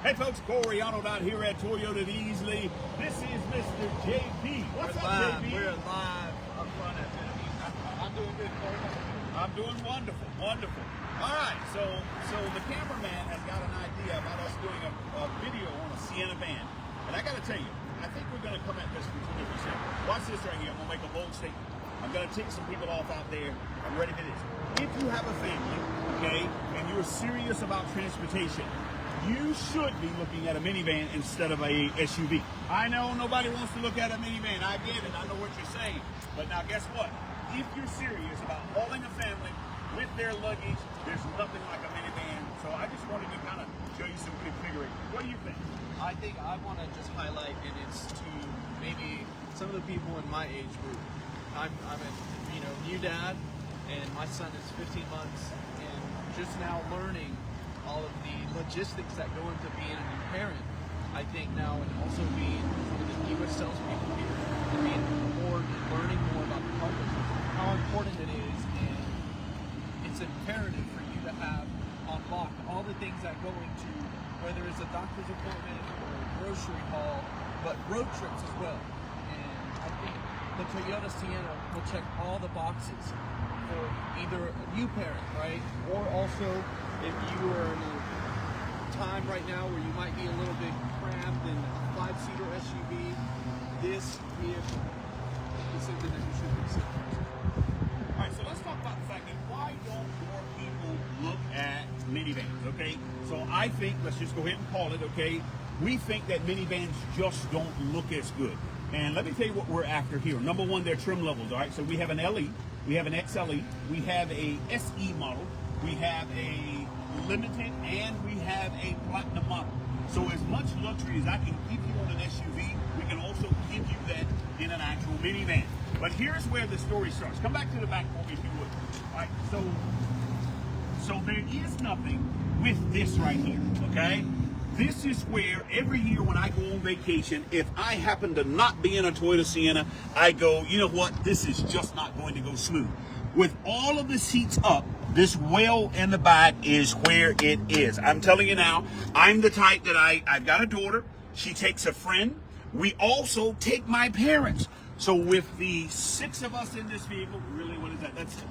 Hey folks, Corey Arnold out here at Toyota Easley. This is Mr. JP. What's up, JP? We're live up front at Genevieve. I'm doing good, Corey. I'm doing wonderful, wonderful. All right, so the cameraman has got an idea about us doing a video on a Sienna van. And I got to tell you, I think we're going to come at this from 2 different angles. Watch this right here. I'm going to make a bold statement. I'm going to take some people off out there. I'm ready for this. If you have a family, okay, and you're serious about transportation, you should be looking at a minivan instead of a SUV. I know nobody wants to look at a minivan. I get it. I know what you're saying. But now guess what? If you're serious about hauling a family with their luggage, there's nothing like a minivan. So I just wanted to kind of show you some configuration. What do you think? I think I want to just highlight, and it's to maybe some of the people in my age group. I'm a new dad, and my son is 15 months, and just now learning all of the logistics that go into being a new parent. I think now, and also being one of the newest salespeople here, and being more and learning more about the company, how important it is, and it's imperative for you to have on lock all the things that go into, whether it's a doctor's appointment or a grocery haul, but road trips as well. And I think the Toyota Sienna will check all the boxes for either a new parent, right? Or also if you are in a time right now where you might be a little bit cramped in a 5-seater SUV, this vehicle is something that you should consider. All right, so let's talk about the fact that why don't more people look at minivans, okay? So I think, let's just go ahead and call it, okay? We think that minivans just don't look as good. And let me tell you what we're after here. Number one, their trim levels, all right? So we have an LE, we have an XLE, we have a SE model, we have a limited, and we have a platinum model. So as much luxury as I can give you on an SUV, we can also give you that in an actual minivan. But here's where the story starts. Come back to the back for me if you would. All right, so there is nothing with this right here, okay? This is where every year when I go on vacation, if I happen to not be in a Toyota Sienna, I go, you know what, this is just not going to go smooth. With all of the seats up, this well in the back is where it is. I'm telling you now, I'm the type that I've got a daughter. She takes a friend. We also take my parents. So with the 6 of us in this vehicle, really, what is that? That's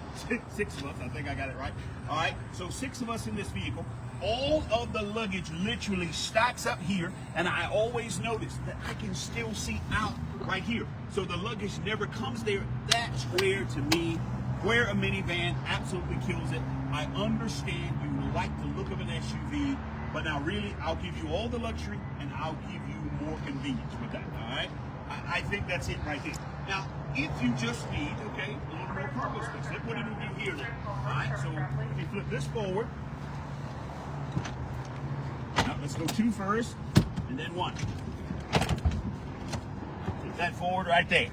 6 of us. I think I got it right. All right. So 6 of us in this vehicle. All of the luggage literally stacks up here, and I always notice that I can still see out right here. So the luggage never comes there. That's where, to me, where a minivan absolutely kills it. I understand you like the look of an SUV, but now really, I'll give you all the luxury, and I'll give you more convenience with that, all right? I think that's it right here. Now, if you just need, okay, a little more cargo space, look what it'll do here then. All right, so if you flip this forward, now let's go 2 first, and then 1. Flip that forward right there.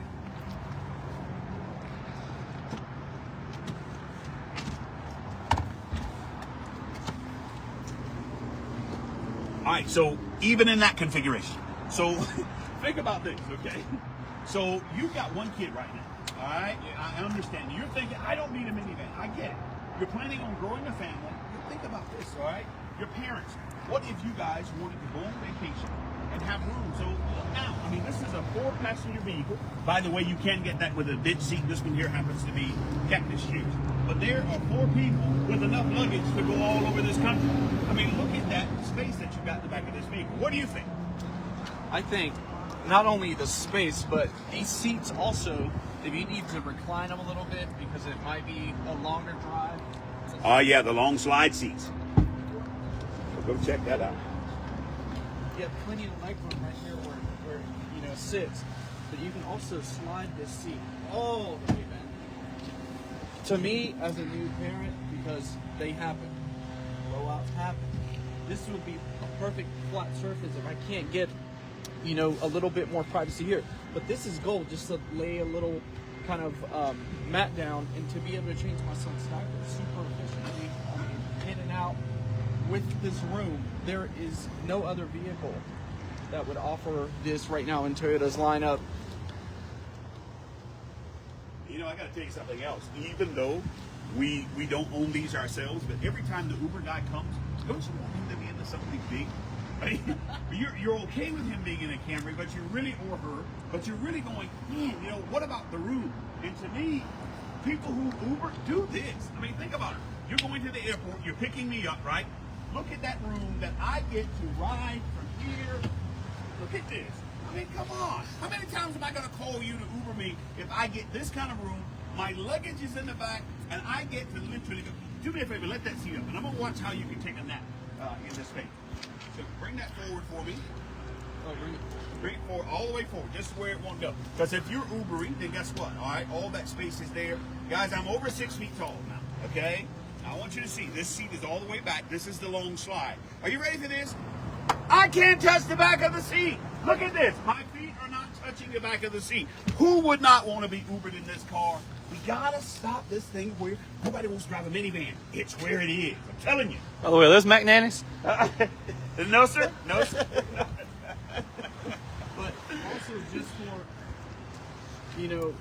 All right, so even in that configuration, so think about this, okay? So you've got 1 kid right now, all right? I understand. You're thinking, I don't need a minivan. I get it. You're planning on growing a family. Think about this, all right? Your parents. What if you guys wanted to go on vacation and have room? So look now. I mean, this is a 4-passenger vehicle. By the way, you can get that with a bench seat. This one here happens to be cactus chairs. But there are 4 people with enough luggage to go all over this country. I mean, look at that space that you got in the back of this vehicle. What do you think? I think not only the space, but these seats also, if you need to recline them a little bit because it might be a longer drive. Oh, yeah, the long slide seats. Go check that out. You have plenty of leg room right here where it sits, but you can also slide this seat all the way back. To me, as a new parent, because they happen, blowouts happen, this would be a perfect flat surface if I can't get a little bit more privacy here. But this is gold, just to lay a little kind of mat down and to be able to change my son's diaper super efficiently. I mean, in and out. With this room, there is no other vehicle that would offer this right now in Toyota's lineup. I got to tell you something else. Even though we don't own these ourselves, but every time the Uber guy comes, don't you want him to be into something big? You're okay with him being in a Camry, but you're really, or her, but you're really going, man, you know, what about the room? And to me, people who Uber do this. I mean, think about it. You're going to the airport, you're picking me up, right? Look at that room that I get to ride from here. Look at this. I mean, come on. How many times am I going to call you to Uber me if I get this kind of room, my luggage is in the back, and I get to literally go, do me a favor, let that seat up, and I'm going to watch how you can take a nap in this space. So bring that forward for me. Oh, bring it. Bring it forward, all the way forward, just where it won't go. Because if you're Ubering, then guess what? All right, all that space is there. Guys, I'm over 6 feet tall now, okay? I want you to see, this seat is all the way back. This is the long slide. Are you ready for this? I can't touch the back of the seat. Look at this. My feet are not touching the back of the seat. Who would not want to be Ubered in this car? We gotta stop this thing where nobody wants to drive a minivan. It's where it is. I'm telling you. By the way, are those McNanny's? No, sir. No, sir. But also just for, you know,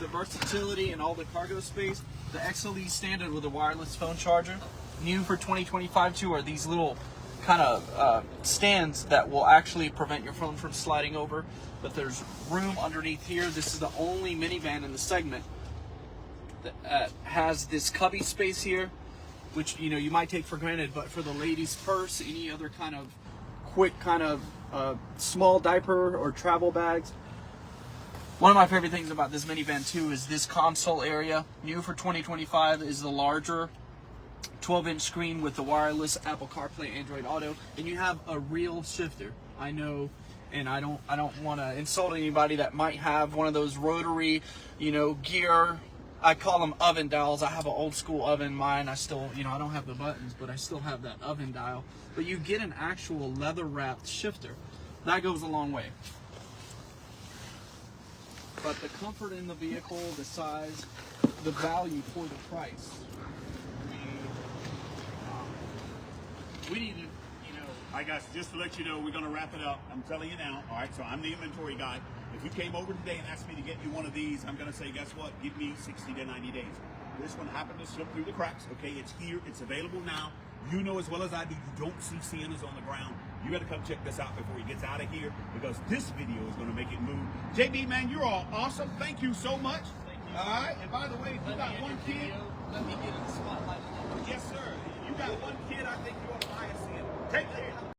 the versatility and all the cargo space, the XLE standard with a wireless phone charger. New for 2025 too are these little kind of stands that will actually prevent your phone from sliding over. But there's room underneath here. This is the only minivan in the segment that has this cubby space here, which, you know, you might take for granted, but for the ladies' purse, any other kind of quick kind of small diaper or travel bags. One of my favorite things about this minivan too is this console area. New for 2025 is the larger 12-inch screen with the wireless Apple CarPlay, Android Auto, and you have a real shifter. I know, and I don't want to insult anybody that might have one of those rotary, you know, gear. I call them oven dials. I have an old school oven. Mine, I still, you know, I don't have the buttons, but I still have that oven dial. But you get an actual leather wrapped shifter. That goes a long way. But the comfort in the vehicle, the size, the value for the price. We need to, you know. All right, guys, just to let you know, we're going to wrap it up. I'm telling you now. All right, so I'm the inventory guy. If you came over today and asked me to get you one of these, I'm going to say, guess what? Give me 60 to 90 days. This one happened to slip through the cracks. Okay, it's here. It's available now. You know as well as I do, you don't see Siennas on the ground. You got to come check this out before he gets out of here, because this video is going to make it move. JB, man, you're all awesome. Thank you so much. Thank you. All right, and by the way, if you got one kid, Let me get in the spotlight a little bit. yes, sir. You got one kid, I think you ought to buy a Sienna. Take care.